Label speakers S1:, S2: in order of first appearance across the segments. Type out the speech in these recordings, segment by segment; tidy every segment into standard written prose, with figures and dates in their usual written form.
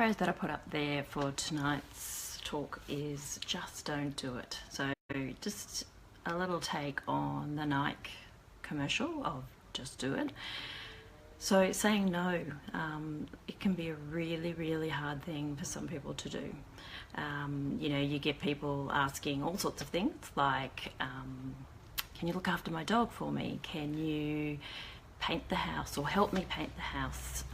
S1: phrase that I put up there for tonight's talk is just don't do it. So just a little take on the Nike commercial of just do it. So saying no, it can be a really, really hard thing for some people to do. You know, you get people asking all sorts of things like, can you look after my dog for me? Can you paint the house or help me paint the house?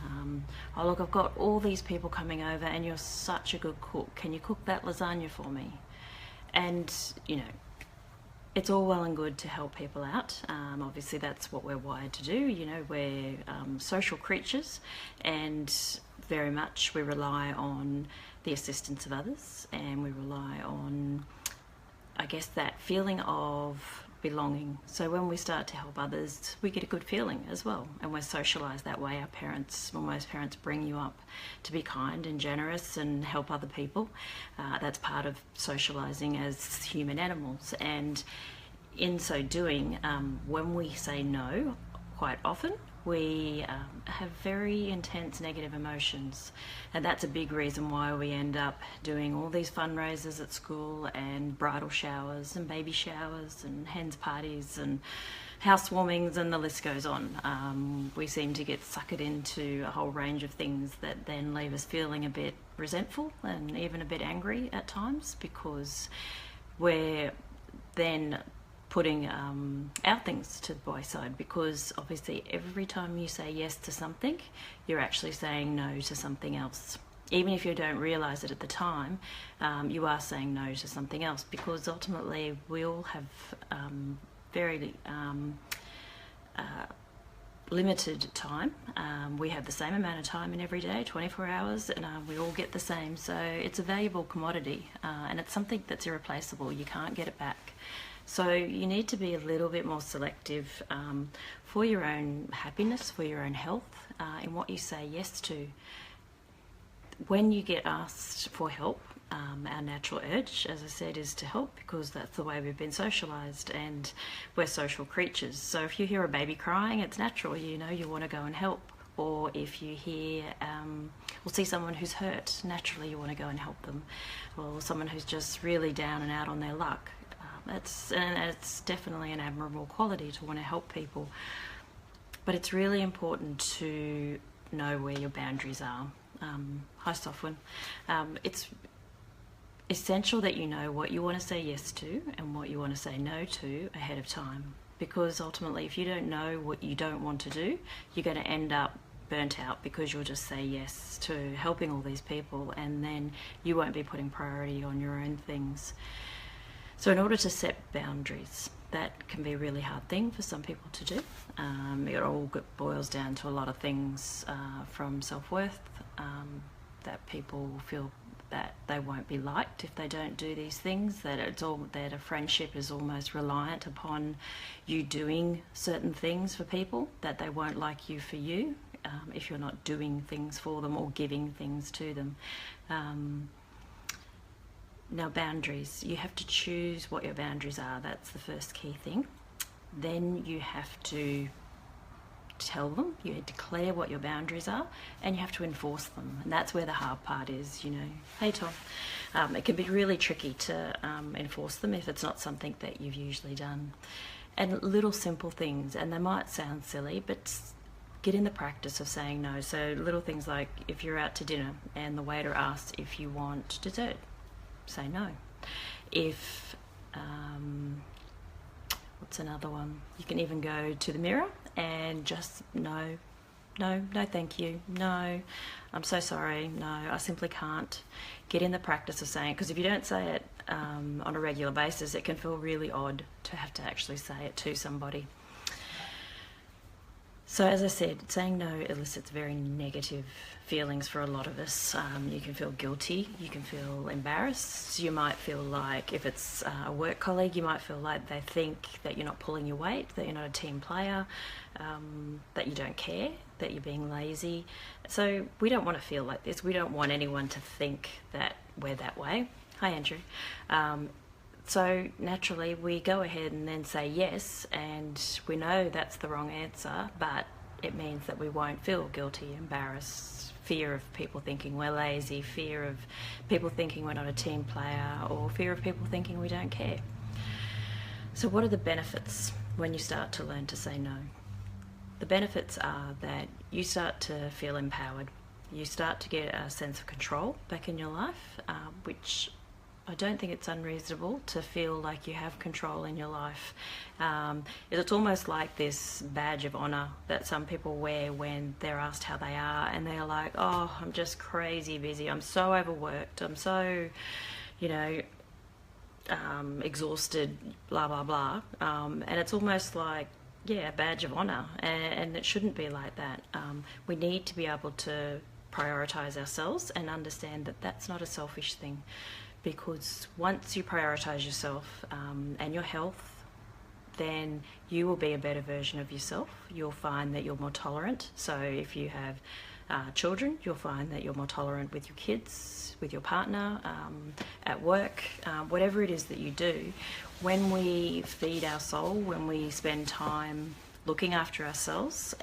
S1: Oh look, I've got all these people coming over and you're such a good cook. Can you cook that lasagna for me? And, you know, it's all well and good to help people out. Obviously that's what we're wired to do. You know, we're social creatures, and very much we rely on the assistance of others, and we rely on, I guess, that feeling of belonging. So when we start to help others, we get a good feeling as well, and we're socialized that way. Our parents, well, most parents bring you up to be kind and generous and help other people. That's part of socializing as human animals, and in so doing, when we say no, quite often we have very intense negative emotions, and that's a big reason why we end up doing all these fundraisers at school and bridal showers and baby showers and hens parties and housewarmings, and the list goes on. We seem to get suckered into a whole range of things that then leave us feeling a bit resentful and even a bit angry at times, because we're then putting our things to the wayside, because obviously every time you say yes to something, you're actually saying no to something else. Even if you don't realize it at the time, you are saying no to something else, because ultimately we all have very limited time. We have the same amount of time in every day, 24 hours, and we all get the same. So it's a valuable commodity, and it's something that's irreplaceable. You can't get it back. So you need to be a little bit more selective for your own happiness, for your own health, in what you say yes to. When you get asked for help, our natural urge, as I said, is to help, because that's the way we've been socialized, and we're social creatures. So if you hear a baby crying, it's natural, you know, you want to go and help. Or if you hear or see someone who's hurt, naturally you want to go and help them. Or someone who's just really down and out on their luck. It's definitely an admirable quality to want to help people, but it's really important to know where your boundaries are. Hi Sofwin. It's essential that you know what you want to say yes to and what you want to say no to ahead of time, because ultimately if you don't know what you don't want to do, you're going to end up burnt out, because you'll just say yes to helping all these people and then you won't be putting priority on your own things. So in order to set boundaries, that can be a really hard thing for some people to do. It all boils down to a lot of things, from self-worth, that people feel that they won't be liked if they don't do these things, that a friendship is almost reliant upon you doing certain things for people, that they won't like you for you if you're not doing things for them or giving things to them. Now, boundaries, you have to choose what your boundaries are. That's the first key thing. Then you have to tell them, you declare what your boundaries are, and you have to enforce them. And that's where the hard part is, you know. Hey Tom. It can be really tricky to enforce them if it's not something that you've usually done. And little simple things, and they might sound silly, but get in the practice of saying no. So little things like if you're out to dinner and the waiter asks if you want dessert, say no. If what's another one? You can even go to the mirror and just no thank you, no, I'm so sorry, no, I simply can't. Get in the practice of saying it, because if you don't say it on a regular basis, it can feel really odd to have to actually say it to somebody. So as I said, saying no elicits very negative feelings for a lot of us. You can feel guilty, you can feel embarrassed, you might feel like, if it's a work colleague, you might feel like they think that you're not pulling your weight, that you're not a team player, that you don't care, that you're being lazy. So we don't want to feel like this. We don't want anyone to think that we're that way. Hi Andrew. So naturally we go ahead and then say yes, and we know that's the wrong answer, but it means that we won't feel guilty, embarrassed, fear of people thinking we're lazy, fear of people thinking we're not a team player, or fear of people thinking we don't care. So what are the benefits when you start to learn to say no? The benefits are that you start to feel empowered. You start to get a sense of control back in your life, which I don't think it's unreasonable to feel like you have control in your life. It's almost like this badge of honour that some people wear when they're asked how they are, and they're like, oh, I'm just crazy busy, I'm so overworked, I'm so, exhausted, blah, blah, blah. And it's almost like, a badge of honour, and it shouldn't be like that. We need to be able to prioritise ourselves and understand that that's not a selfish thing. Because once you prioritise yourself and your health, then you will be a better version of yourself. You'll find that you're more tolerant. So if you have children, you'll find that you're more tolerant with your kids, with your partner, at work, whatever it is that you do. When we feed our soul, when we spend time looking after ourselves,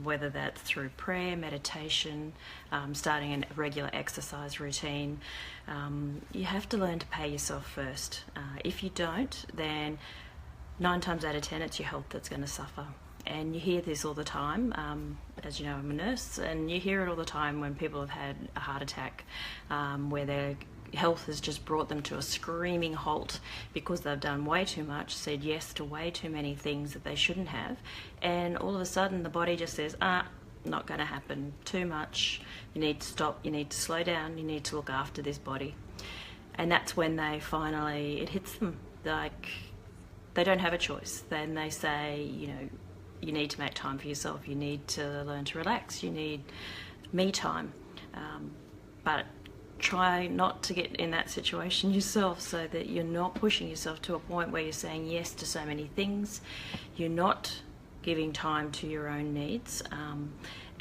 S1: whether that's through prayer, meditation, starting a regular exercise routine, you have to learn to pay yourself first. If you don't, then 9 times out of 10 it's your health that's going to suffer. And you hear this all the time. As you know, I'm a nurse, and you hear it all the time when people have had a heart attack, where their health has just brought them to a screaming halt because they've done way too much, said yes to way too many things that they shouldn't have, and all of a sudden the body just says, not going to happen, too much, you need to stop, you need to slow down, you need to look after this body. And that's when it hits them, like they don't have a choice. Then they say, you need to make time for yourself, you need to learn to relax, you need me time. But try not to get in that situation yourself, so that you're not pushing yourself to a point where you're saying yes to so many things, you're not giving time to your own needs.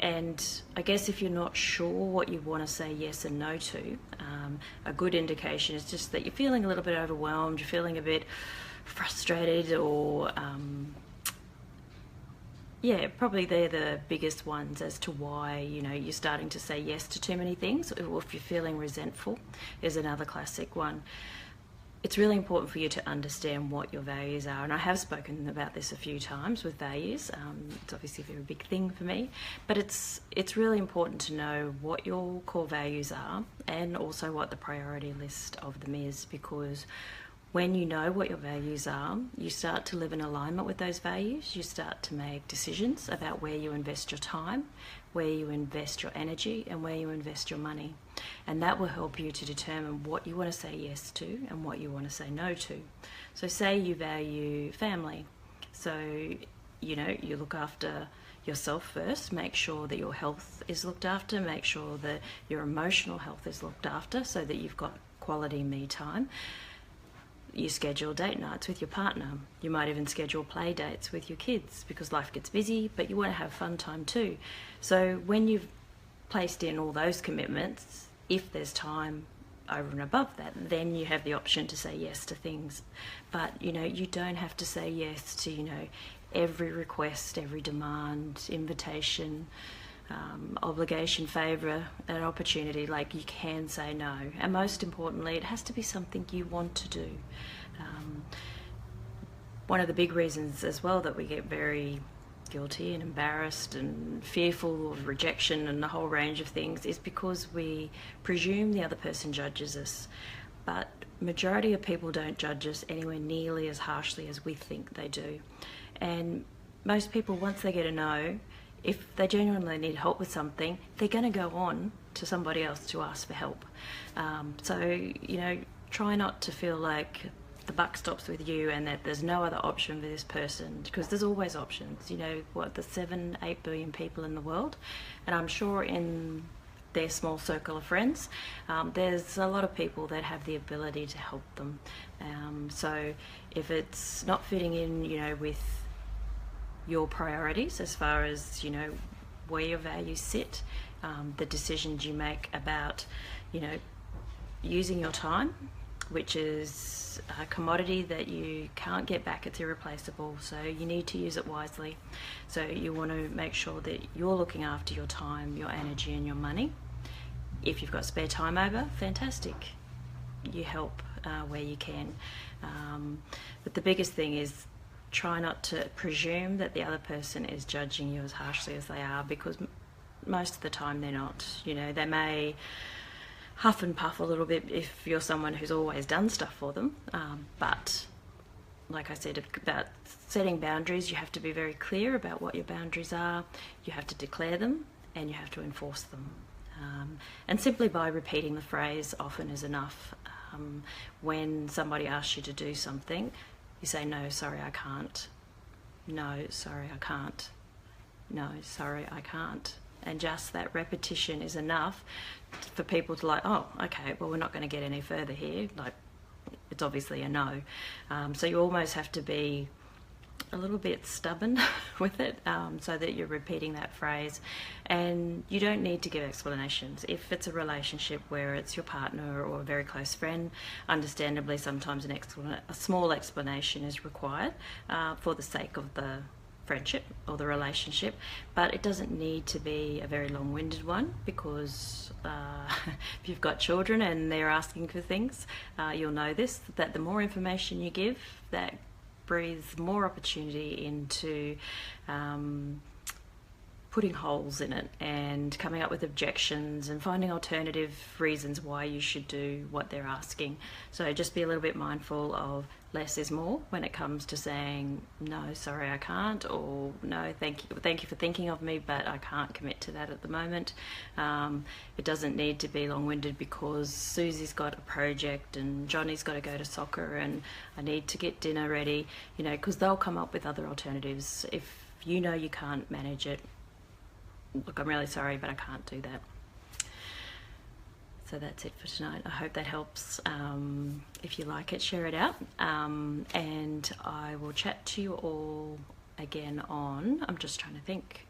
S1: And I guess if you're not sure what you want to say yes and no to, a good indication is just that you're feeling a little bit overwhelmed, you're feeling a bit frustrated, or probably they're the biggest ones as to why you're starting to say yes to too many things. Or if you're feeling resentful is another classic one. It's really important for you to understand what your values are, and I have spoken about this a few times with values. It's obviously a very big thing for me, but it's really important to know what your core values are and also what the priority list of them is, because when you know what your values are, you start to live in alignment with those values. You start to make decisions about where you invest your time, where you invest your energy, and where you invest your money. And that will help you to determine what you want to say yes to and what you want to say no to. So say you value family. So, you look after yourself first, make sure that your health is looked after, make sure that your emotional health is looked after so that you've got quality me time. You schedule date nights with your partner. You might even schedule play dates with your kids because life gets busy, but you want to have fun time too. So when you've placed in all those commitments, if there's time over and above that, then you have the option to say yes to things. But, you don't have to say yes to, every request, every demand, invitation, obligation, favour, an opportunity. Like, you can say no, and most importantly, it has to be something you want to do. One of the big reasons as well that we get very guilty and embarrassed and fearful of rejection and a whole range of things is because we presume the other person judges us, but majority of people don't judge us anywhere nearly as harshly as we think they do. And most people, once they get a no, if they genuinely need help with something, they're going to go on to somebody else to ask for help. So, try not to feel like the buck stops with you and that there's no other option for this person, because there's always options. There's 7-8 billion people in the world, and I'm sure in their small circle of friends, there's a lot of people that have the ability to help them. So if it's not fitting in, with your priorities as far as where your values sit, the decisions you make about using your time, which is a commodity that you can't get back. It's irreplaceable, so you need to use it wisely. So you want to make sure that you're looking after your time, your energy and your money. If you've got spare time over, fantastic. You help where you can. But the biggest thing is try not to presume that the other person is judging you as harshly as they are, because most of the time they're not. You know, they may huff and puff a little bit if you're someone who's always done stuff for them, but like I said about setting boundaries, you have to be very clear about what your boundaries are. You have to declare them and you have to enforce them, and simply by repeating the phrase often is enough. When somebody asks you to do something, you say, no, sorry, I can't. No, sorry, I can't. No, sorry, I can't. And just that repetition is enough for people to like, oh, okay, well, we're not going to get any further here. Like, it's obviously a no. So you almost have to be a little bit stubborn with it, so that you're repeating that phrase. And you don't need to give explanations. If it's a relationship where it's your partner or a very close friend, understandably sometimes a small explanation is required for the sake of the friendship or the relationship, but it doesn't need to be a very long-winded one, because if you've got children and they're asking for things, you'll know this, that the more information you give, that breathes more opportunity into putting holes in it and coming up with objections and finding alternative reasons why you should do what they're asking. So just be a little bit mindful of less is more when it comes to saying, no, sorry, I can't, or no, thank you for thinking of me, but I can't commit to that at the moment. It doesn't need to be long-winded because Susie's got a project and Johnny's got to go to soccer and I need to get dinner ready, you know, because they'll come up with other alternatives. If you know you can't manage it, look, I'm really sorry, but I can't do that. So that's it for tonight. I hope that helps. If you like it, share it out. And I will chat to you all again on, I'm just trying to think.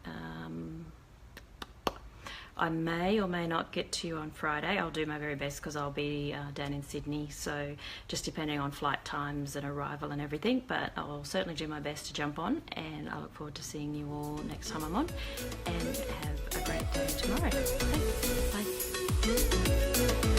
S1: I may or may not get to you on Friday. I'll do my very best because I'll be down in Sydney. So just depending on flight times and arrival and everything, but I'll certainly do my best to jump on, and I look forward to seeing you all next time I'm on, and have a great day tomorrow. Thanks. Bye.